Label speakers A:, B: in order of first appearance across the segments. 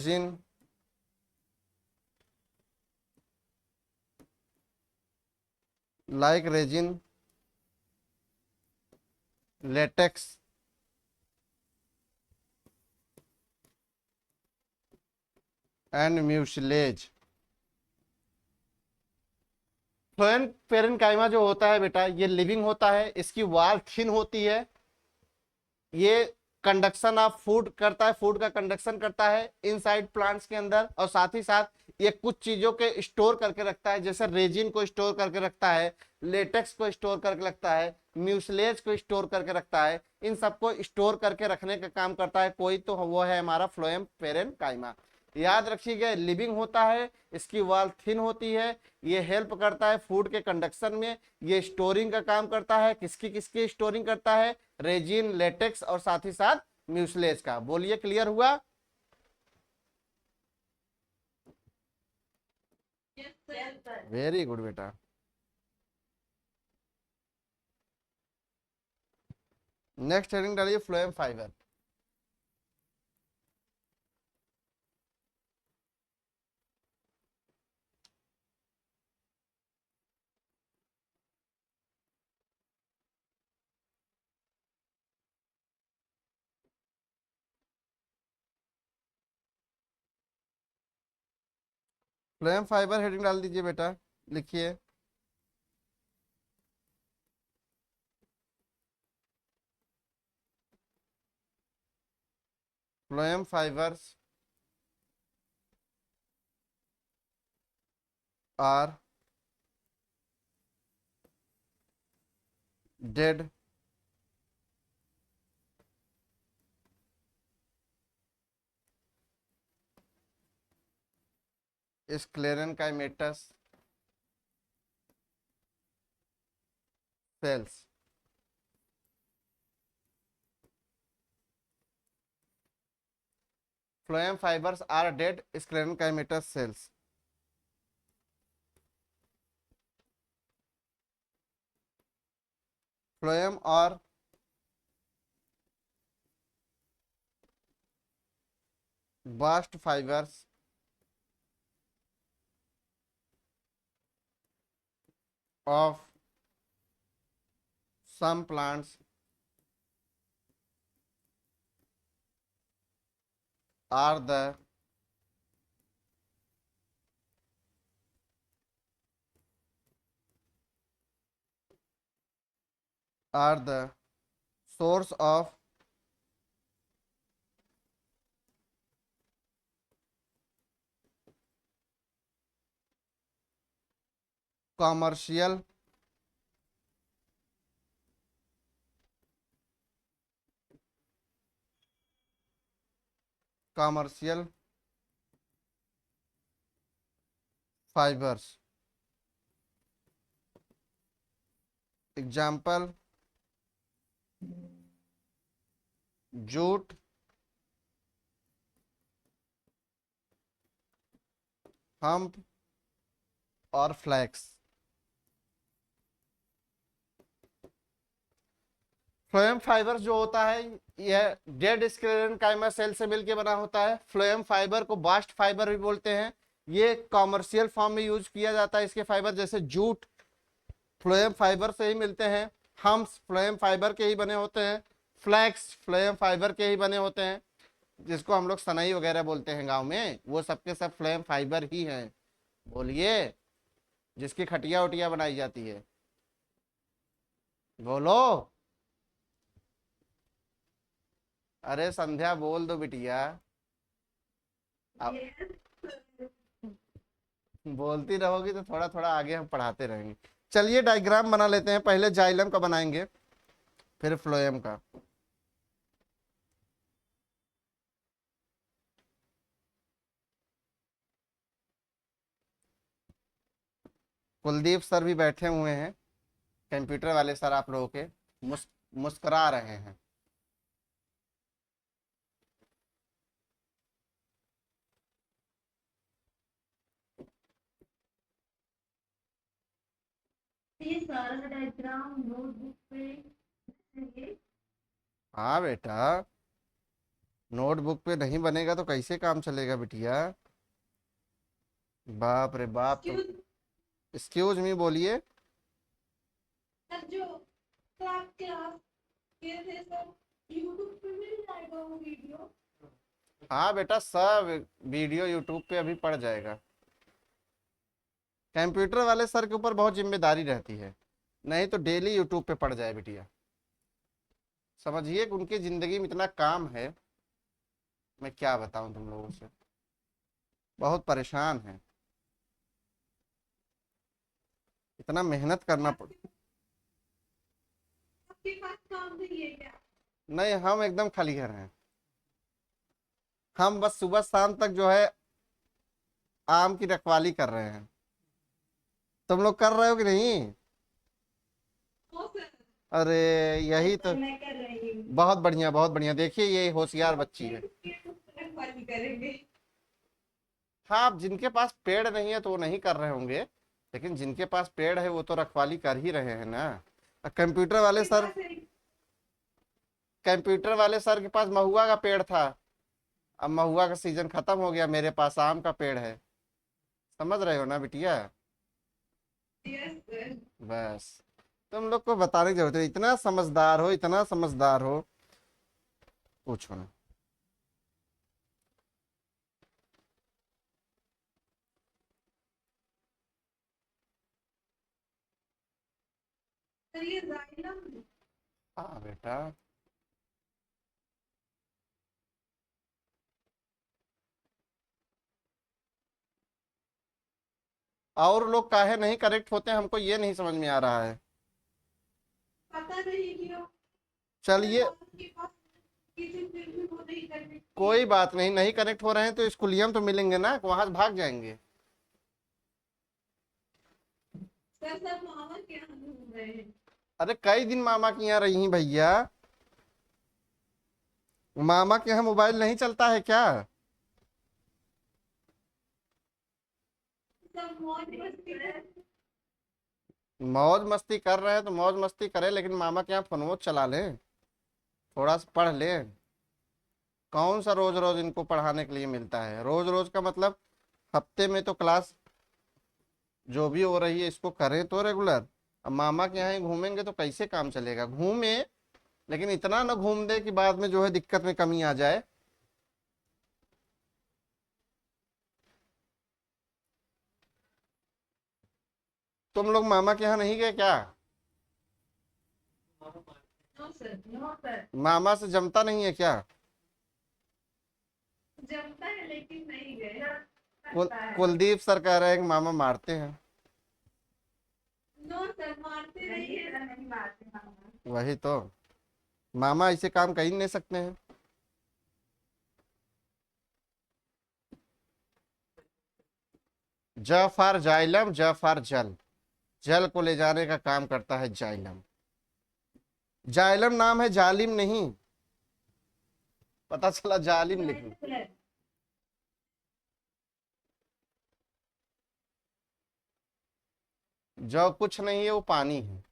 A: Resin, like resin, latex and mucilage. Phloem parenchyma जो होता है बेटा, ये लिविंग होता है, इसकी वाल थिन होती है, ये कंडक्शन ऑफ फूड करता है, फूड का कंडक्शन करता है इनसाइड प्लांट्स के अंदर, और साथ ही साथ ये कुछ चीजों के स्टोर करके रखता है, जैसे रेजिन को स्टोर करके रखता है, लेटेक्स को स्टोर करके रखता है, म्यूसलेज को स्टोर करके रखता है। इन सबको स्टोर करके रखने का काम करता है कोई, तो वो है हमारा फ्लोएम पेरेन्काइमा। याद रखिएगा, लिविंग होता है, इसकी वाल थिन होती है, ये हेल्प करता है फूड के कंडक्शन में, ये स्टोरिंग का काम करता है। किसकी किसकी स्टोरिंग करता है? रेजिन, लेटेक्स और साथ ही साथ म्यूसलेज का। बोलिए, क्लियर हुआ? वेरी गुड बेटा। नेक्स्ट हेडिंग डालिए, phloem fibre. Phloem fibre heading डाल दीजिए बेटा, लिखिए। Phloem fibres are dead sclerenchymatous cells। Phloem fibers are dead sclerenchymatous cells। Phloem or bast fibers of some plants are the source of commercial fibers। Example: jute, hemp और flex. Phloem fibre जो होता है, यह dead sclerenchyma cell से मिलकर बना होता है। फ्लोएम फाइबर को बास्ट फाइबर भी बोलते हैं। ये कॉमर्शियल फॉर्म में यूज किया जाता है। इसके फाइबर जैसे जूट फ्लोएम फाइबर से ही मिलते हैं, हम्स फ्लोएम फाइबर के ही बने होते हैं, फ्लैक्स फ्लोएम फाइबर के ही बने होते हैं, जिसको हम लोग सनई वगैरह बोलते हैं गांव में, वो सबके सब फ्लोएम फाइबर ही हैं। बोलिए, जिसकी खटिया उटिया बनाई जाती है, बोलो। अरे संध्या बोल दो बिटिया, अब बोलती रहोगी तो थोड़ा थोड़ा आगे हम पढ़ाते रहेंगे। चलिए डायग्राम बना लेते हैं, पहले जाइलम का बनाएंगे फिर फ्लोएम का। कुलदीप सर भी बैठे हुए हैं, कंप्यूटर वाले सर आप लोगों के, मुस्कुरा रहे हैं।
B: ये सारा डायग्राम नोटबुक पे है ये।
A: हाँ बेटा, नोटबुक पे नहीं बनेगा तो कैसे काम चलेगा बिटिया? बाप रे बाप, तुम
B: क्यों?
A: एक्सक्यूज मी बोलिए।
B: सर जो क्लास क्लास के थे सर, यूट्यूब पे मिल जाएगा वो वीडियो।
A: हाँ बेटा, सब वीडियो यूट्यूब पे अभी पड़ जाएगा। कंप्यूटर वाले सर के ऊपर बहुत जिम्मेदारी रहती है, नहीं तो डेली यूट्यूब पे पड़ जाए बिटिया। समझिए कि उनकी जिंदगी में इतना काम है, मैं क्या बताऊं तुम लोगों से, बहुत परेशान है, इतना मेहनत करना पड़।
B: आपके आपके पास काम नहीं है क्या?
A: नहीं, हम एकदम खाली घर हैं। हम बस सुबह शाम तक जो है आम की रखवाली कर रहे हैं। तुम लोग कर रहे हो कि नहीं?
B: No sir.
A: अरे यही तो।
B: सर मैं कर रही हूँ।
A: बहुत बढ़िया, बहुत बढ़िया, देखिए ये होशियार बच्ची है।
B: रखवाली करेंगे।
A: हाँ, अब जिनके पास पेड़ नहीं है तो वो नहीं कर रहे होंगे, लेकिन जिनके पास पेड़ है वो तो रखवाली कर ही रहे हैं ना। कंप्यूटर वाले
B: आपके
A: सर,
B: पास है?
A: कंप्यूटर वाले सर के पास महुआ का पेड़ था, अब महुआ का सीजन खत्म हो गया, मेरे पास आम का पेड़ है। समझ रहे हो ना बिटिया?
B: Yes sir.
A: बस, तुम लोग को बताने की जरूरत है, इतना समझदार हो, इतना समझदार हो, पूछो ना।
B: सर ये जाइलम।
A: हाँ बेटा। और लोग काहे नहीं करेक्ट होते हैं, हमको ये नहीं समझ में आ रहा है।
B: पता नहीं क्यों। सर
A: चलिए,
B: आपके पास किसी फिर भी वो नहीं करने
A: कोई
B: की।
A: बात नहीं, नहीं कनेक्ट हो रहे हैं तो स्कूलियम तो मिलेंगे ना, वहां से भाग जाएंगे।
B: सर सब मामा के यहाँ घूम रहे हैं।
A: अरे कई दिन मामा के यहाँ रही भैया, मामा के यहाँ मोबाइल नहीं चलता है क्या?
B: सब मौज मस्ती कर।
A: मौज मस्ती कर रहे हैं तो मौज मस्ती करें, लेकिन मामा के यहाँ फोन चला लें, थोड़ा सा पढ़ लें। कौन सा रोज रोज इनको पढ़ाने के लिए मिलता है? रोज रोज का मतलब हफ्ते में तो क्लास जो भी हो रही है इसको करें तो रेगुलर। अब मामा के यहाँ ही घूमेंगे तो कैसे काम चलेगा? घूमे, लेकिन इतना ना घूम दे कि बाद में जो है दिक्कत में कमी आ जाए। तुम लोग मामा के यहाँ नहीं गए क्या?
B: No sir, no sir.
A: मामा से जमता नहीं है क्या?
B: जमता है लेकिन नहीं गए।
A: कुलदीप सर कह रहे हैं कि मामा मारते हैं।
B: नो सर, मारते नहीं है। नहीं मारते मामा।
A: वही तो, मामा ऐसे काम कर ही नहीं सकते हैं। ज फॉर जाइलम, ज फॉर जल, जल को ले जाने का काम करता है जाइलम। जाइलम नाम है, जालिम नहीं। पता चला जालिम लिख लो। जो कुछ नहीं है वो पानी है।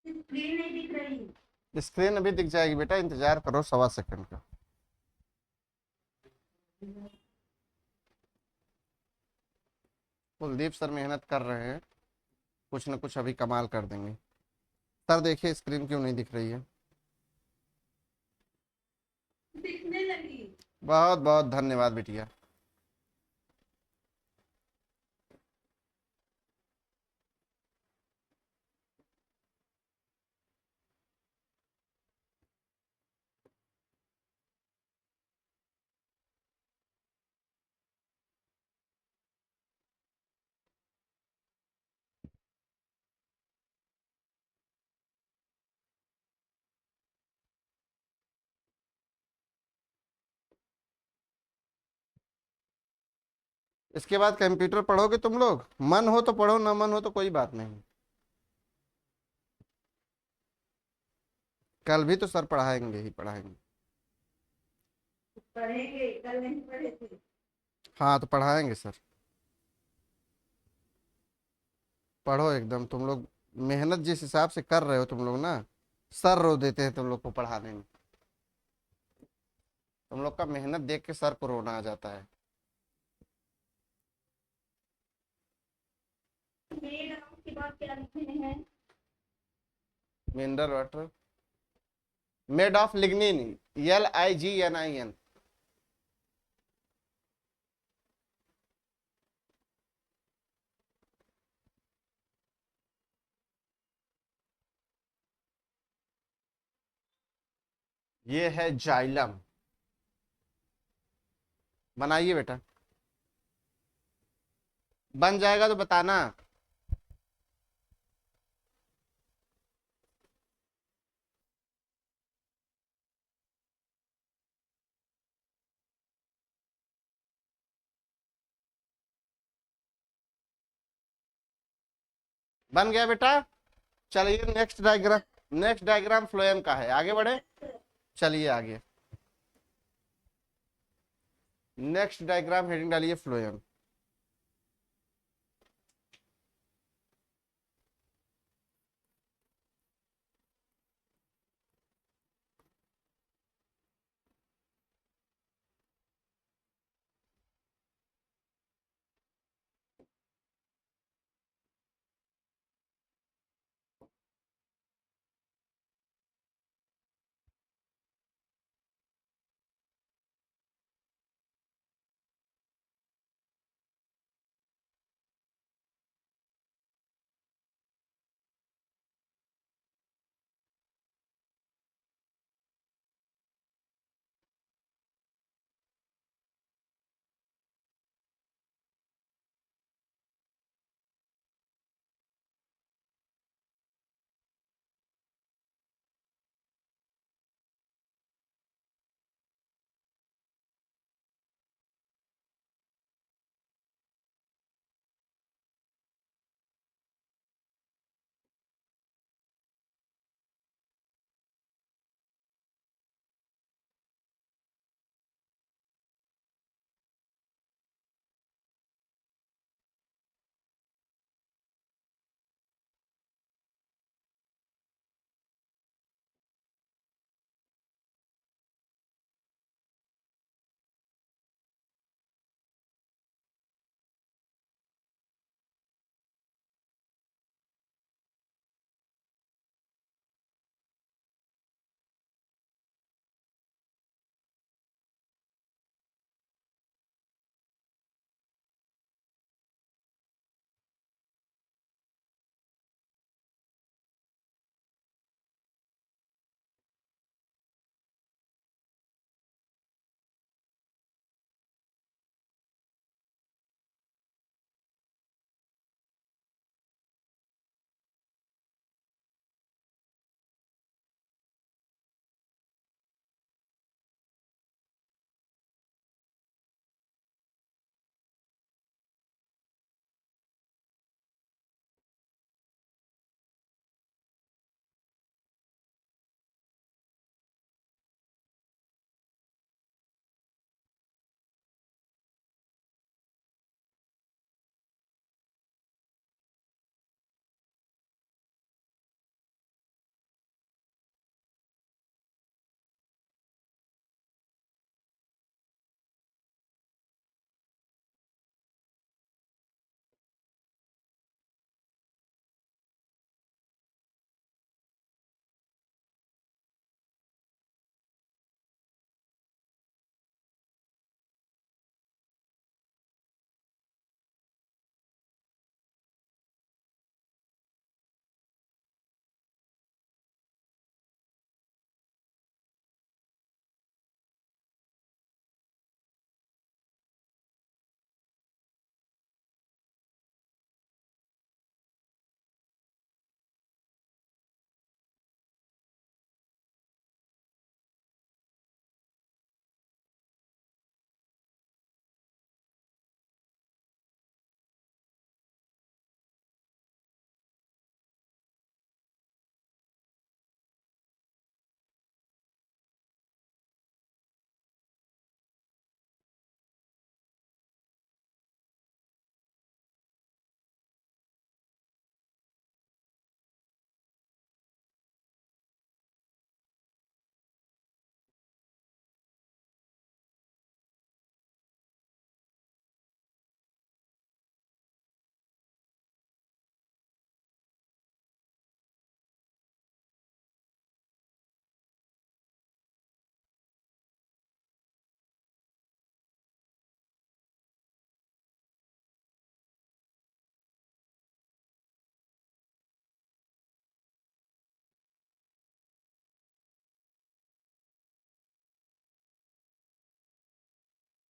B: स्क्रीन नहीं दिख रही।
A: स्क्रीन अभी दिख जाएगी बेटा, इंतजार करो 1.25 सेकंड का। कुलदीप सर मेहनत कर रहे हैं, कुछ न कुछ अभी कमाल कर देंगे। सर देखिए स्क्रीन क्यों नहीं दिख रही है?
B: दिखने लगी।
A: बहुत बहुत धन्यवाद बिटिया। इसके बाद कंप्यूटर पढ़ोगे तुम लोग, मन हो तो पढ़ो, ना मन हो तो कोई बात नहीं। कल भी तो सर पढ़ाएंगे ही पढ़ाएंगे।
B: पढ़ेंगे, कल नहीं पढ़े थे।
A: हाँ तो पढ़ाएंगे सर। पढ़ो एकदम तुम लोग, मेहनत जिस हिसाब से कर रहे हो तुम लोग ना, सर रो देते हैं तुम लोग को पढ़ाने में। तुम लोग का मेहनत देख के सर को रोना आ जाता है।
B: मेड आउट के बाद क्या लिखे हैं?
A: Mineral water made of lignin, LIGNIN। ये है जाइलम। बनाइए बेटा, बन जाएगा तो बताना। बन गया बेटा। चलिए next diagram, next diagram phloem का है, आगे बढ़े। चलिए आगे, नेक्स्ट डायग्राम हेडिंग डालिए फ्लोएम।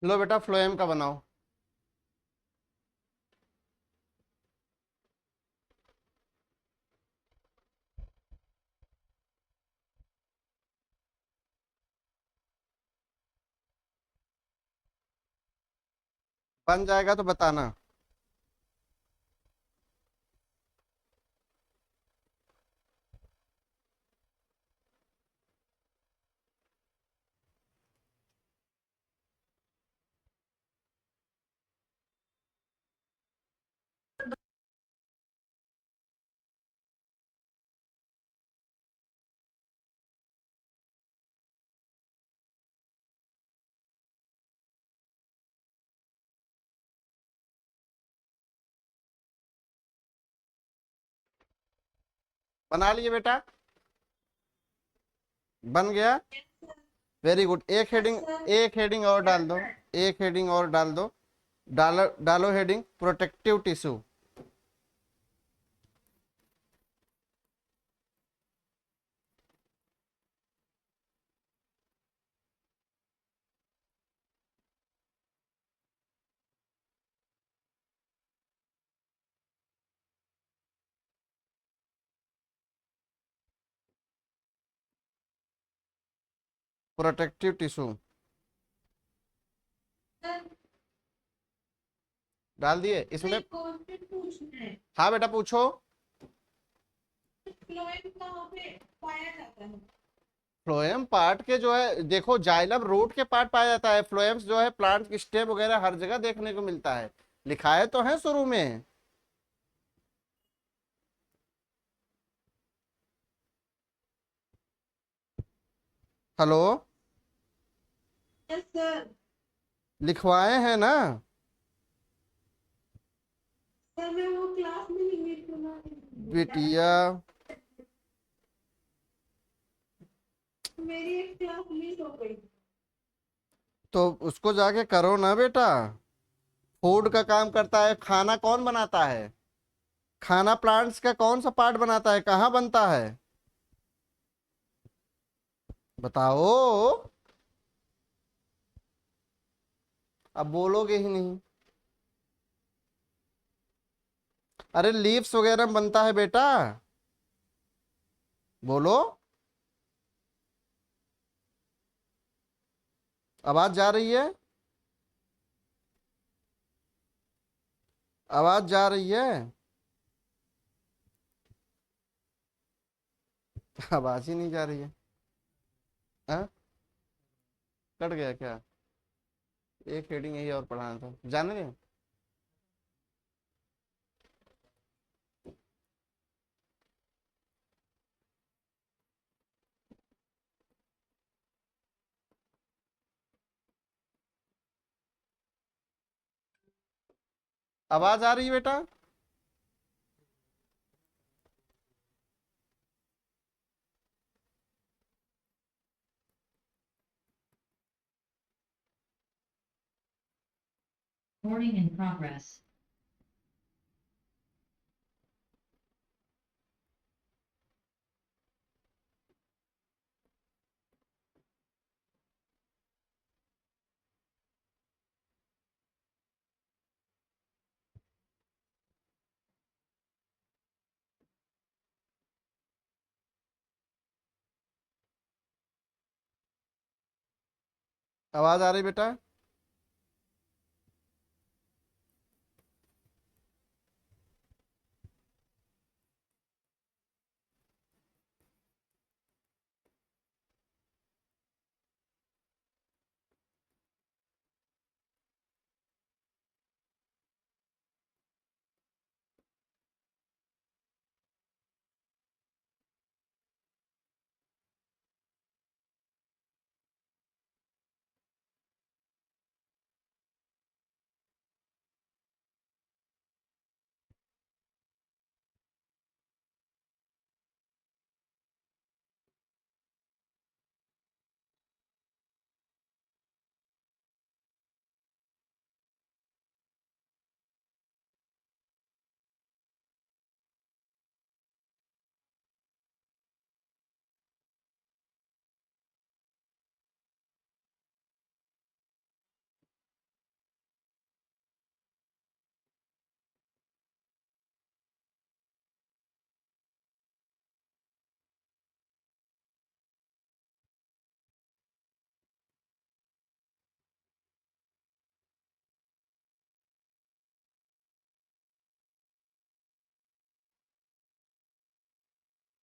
A: लो बेटा फ्लोएम का बनाओ। बन जाएगा तो बताना। बना लिए बेटा? बन गया? Very good. एक
B: यस
A: हेडिंग,
B: सर।
A: एक हेडिंग और डाल दो। एक हेडिंग और डाल दो। डालो डालो heading protective tissue. Protective tissue
B: sir
A: डाल दिए
B: मुझे
A: इसमें?
B: एक क्वेश्चन पूछना है।
A: हाँ बेटा पूछो।
B: फ्लोएम कहाँ पे पाया जाता है?
A: फ्लोएम पार्ट के जो है देखो, जाइलम रूट के पार्ट पाया जाता है। फ्लोएम्स जो है प्लांट की स्टेम वगैरह हर जगह देखने को मिलता है। लिखाए तो है शुरू में। हेलो?
B: Yes sir.
A: लिखवाए हैं ना?
B: सर मैं वो क्लास में नहीं गई थी।
A: बिटिया
B: मेरी एक क्लास मिस हो गई।
A: तो उसको जाके करो ना बेटा। फूड का काम करता है, खाना कौन बनाता है? खाना प्लांट्स का कौन सा पार्ट बनाता है, कहाँ बनता है? बताओ। अब बोलोगे ही नहीं। अरे लीव्स वगैरह में बनता है बेटा। बोलो। आवाज जा रही है? आवाज जा रही है? आवाज ही नहीं जा रही है। हाँ? कट गया क्या? एक हेडिंग यही और पढ़ाना था, जाने दें। आवाज आ रही है बेटा?
C: Recording in progress.
A: आवाज आ रही बेटा?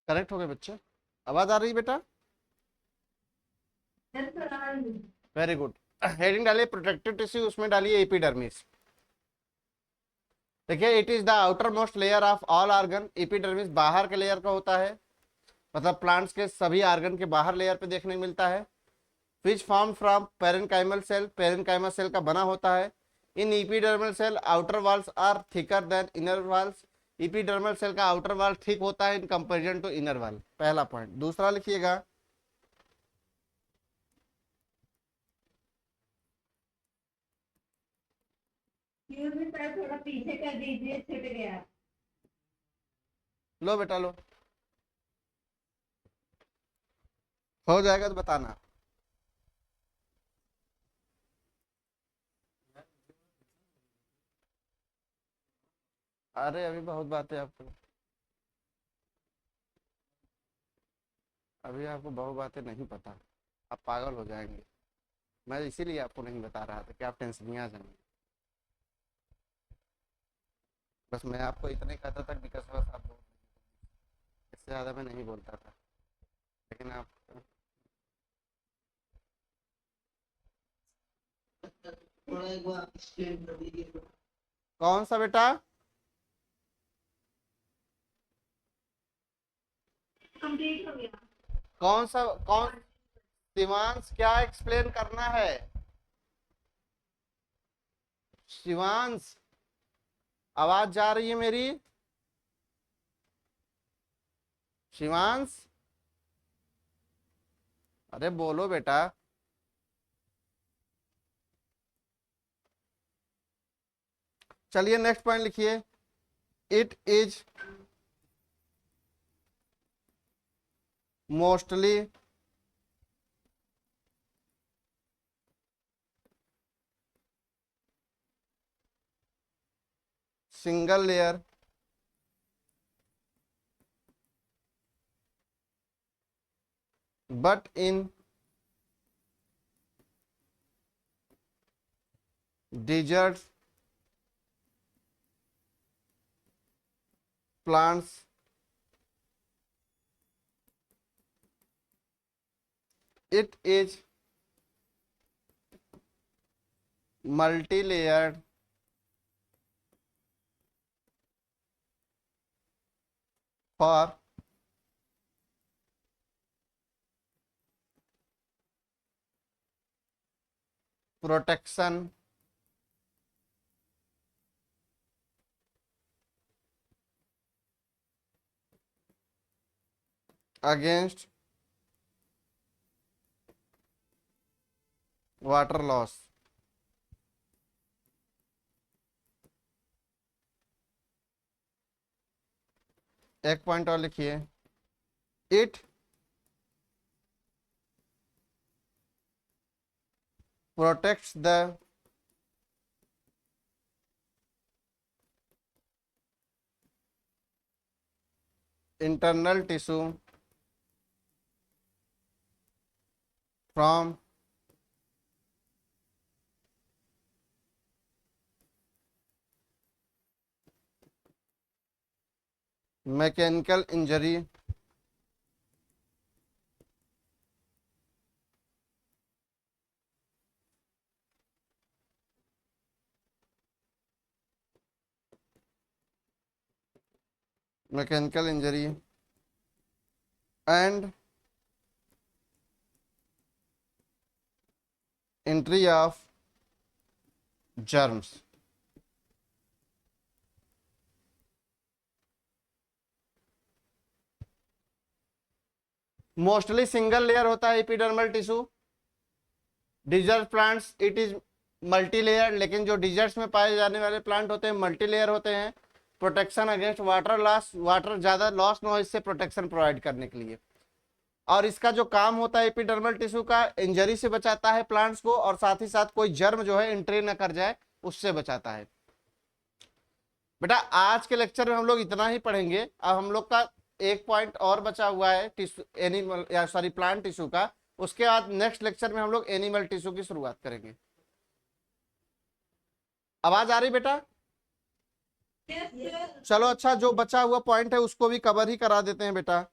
A: करेक्ट हो गए बच्चे? आवाज आ रही है बेटा? Very good. हेडिंग डालिए प्रोटेक्टिव टिश्यू, उसमें डालिए एपिडर्मिस। देखिए, it is the outer most layer of all organ. Epidermis बाहर के लेयर का होता है, मतलब प्लांट्स के सभी ऑर्गन के बाहर लेयर पे देखने को मिलता है। Which form from parenchymal cell, parenchymal cell का बना होता है। In epidermal cell outer walls are thicker than inner walls. Epidermal cell का आउटर वॉल थिक होता है in comparison to inner wall, पहला पॉइंट। दूसरा लिखिएगा,
B: थोड़ा पीछे कर दीजिए, छूट गया।
A: लो बेटा लो, हो जाएगा तो बताना। अरे अभी बहुत बातें आपको, अभी आपको बहुत बातें नहीं पता, आप पागल हो जाएंगे। मैं इसीलिए आपको नहीं बता रहा था कि आप टेंशन में आ जाएंगे। बस मैं आपको इतना ही कहता था बिकॉज बस आप लोग, इससे ज़्यादा मैं नहीं बोलता था, लेकिन आप
D: थोड़ा एक बार एक्सप्लेन कर दीजिए।
A: कौन सा बेटा?
B: कंप्लीट हो गया।
A: कौन सा? कौन? शिवांश, क्या एक्सप्लेन करना है? शिवांश, आवाज जा रही है मेरी? शिवांश, अरे बोलो बेटा। चलिए नेक्स्ट पॉइंट लिखिए। It is mostly single layer but in deserts, plants it is multi-layered for protection against water loss। एक पॉइंट और लिखिए। It protects the internal tissue from mechanical injury and entry of germs। Mostly single layer होता है epidermal tissue. Desert plants it is multi layer, लेकिन जो desserts में पाए जाने वाले प्लांट होते हैं मल्टी लेयर होते हैं। Protection against water loss, water ज्यादा लॉस न हो इससे प्रोटेक्शन प्रोवाइड करने के लिए। और इसका जो काम होता है एपिडर्मल टिश्यू का, इंजरी से बचाता है प्लांट्स को, और साथ ही साथ कोई जर्म जो है एंट्री न कर जाए उससे बचाता है। बेटा आज के लेक्चर में हम लोग इतना ही पढ़ेंगे। अब हम लोग का एक पॉइंट और बचा हुआ है टिश्यू एनिमल या सॉरी प्लांट टिश्यू का। उसके बाद नेक्स्ट लेक्चर में हम लोग एनिमल टिश्यू की शुरुआत करेंगे। आवाज आ रही बेटा?
B: Yes, sir.
A: चलो अच्छा, जो बचा हुआ पॉइंट है उसको भी कवर ही करा देते हैं बेटा।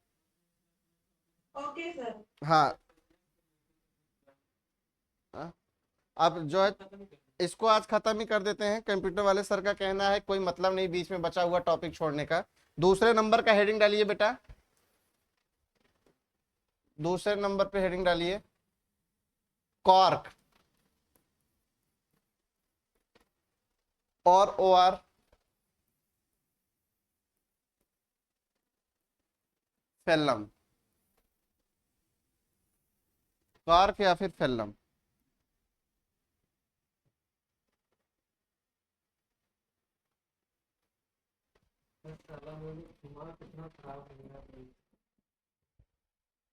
B: Okay sir.
A: हाँ, अब जो है इसको आज खत्म ही कर देते हैं। कंप्यूटर वाले सर का कहना है कोई मतलब नहीं बीच में बचा हुआ टॉपिक छोड़ने का। दूसरे नंबर का हेडिंग डालिए बेटा, दूसरे नंबर पे हेडिंग डालिए कॉर्क और ओ आर फेलम, कॉर्क या फिर फेलम।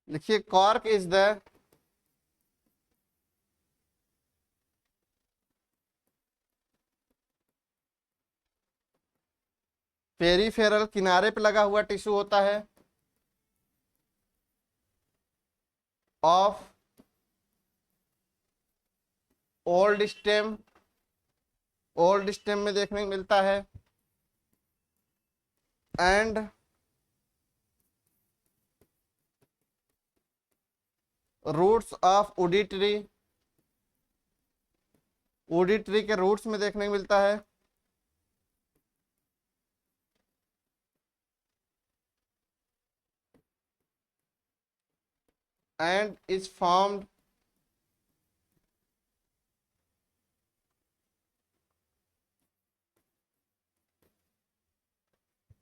A: लिखिए कॉर्क इज द पेरीफेरल, किनारे पे लगा हुआ टिश्यू होता है, of old stem, old stem में देखने को मिलता है, and roots of woody tree, woody tree के रूट्स में देखने को मिलता है, and is formed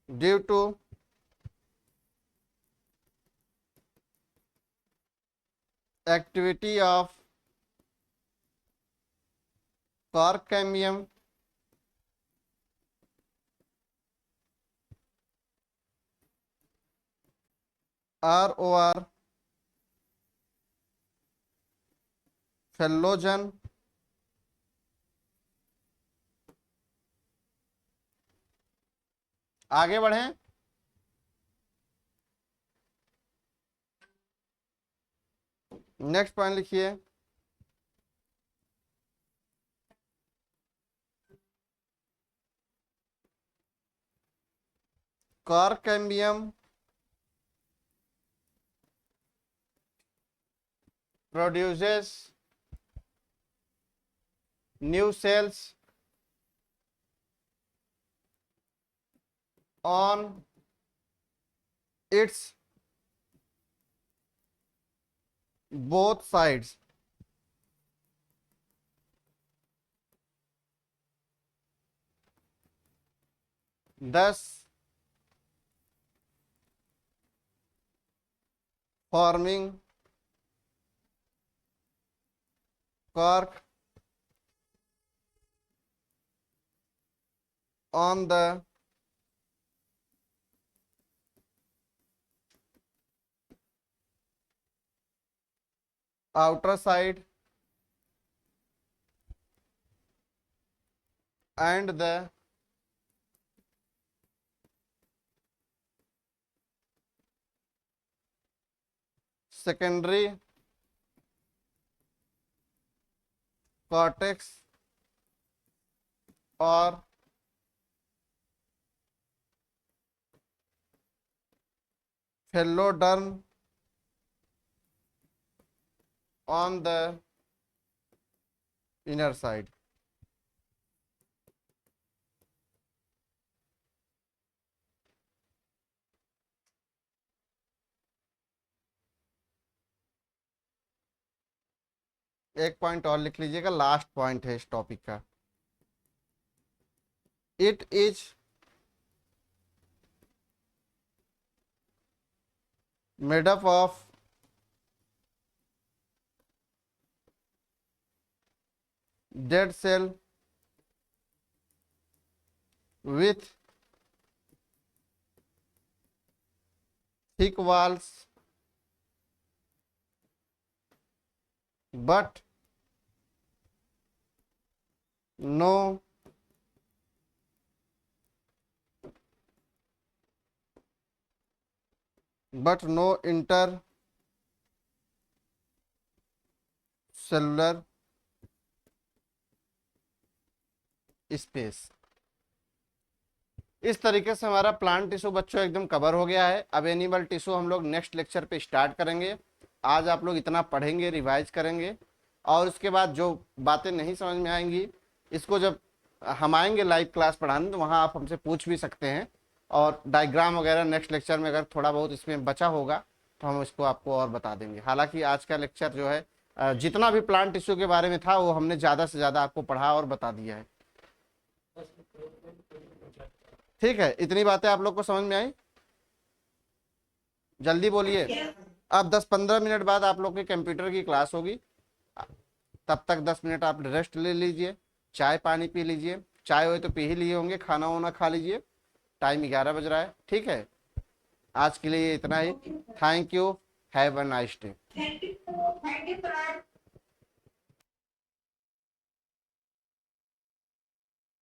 A: due to activity of cork cambium ROR phellogen आगे बढ़ें। नेक्स्ट पॉइंट लिखिए cork cambium produces new cells on its both sides, thus forming cork on the outer side and the secondary cortex or phylloderm on the inner side। एक point और लिख लीजिएगा, last point है इस topic का। It is made up of dead cell with thick walls but no intercellular space। इस तरीके से हमारा प्लांट टिश्यू बच्चों एकदम कवर हो गया है। अब एनिमल टिश्यू हम लोग नेक्स्ट लेक्चर पे स्टार्ट करेंगे। आज आप लोग इतना पढ़ेंगे, रिवाइज करेंगे, और उसके बाद जो बातें नहीं समझ में आएंगी, इसको जब हम आएंगे लाइव क्लास पढ़ाने तो वहाँ आप हमसे पूछ भी सकते हैं, और डायग्राम वगैरह नेक्स्ट लेक्चर में अगर थोड़ा बहुत इसमें बचा होगा तो हम इसको आपको और बता देंगे। हालांकि आज का लेक्चर जो है जितना भी प्लांट टिश्यू के बारे में था वो हमने ज़्यादा से ज़्यादा आपको पढ़ा और बता दिया है। ठीक है, इतनी बातें आप लोग को समझ में आई? जल्दी बोलिए। अब 10-15 मिनट बाद आप लोग के कंप्यूटर की क्लास होगी, तब तक 10 मिनट आप रेस्ट ले लीजिए, चाय पानी पी लीजिए। चाय हो तो पी ही लिए होंगे, खाना वाना खा लीजिए, टाइम 11 बज रहा है। ठीक है, आज के लिए इतना ही। Thank you, have a nice day.
B: Thank you sir.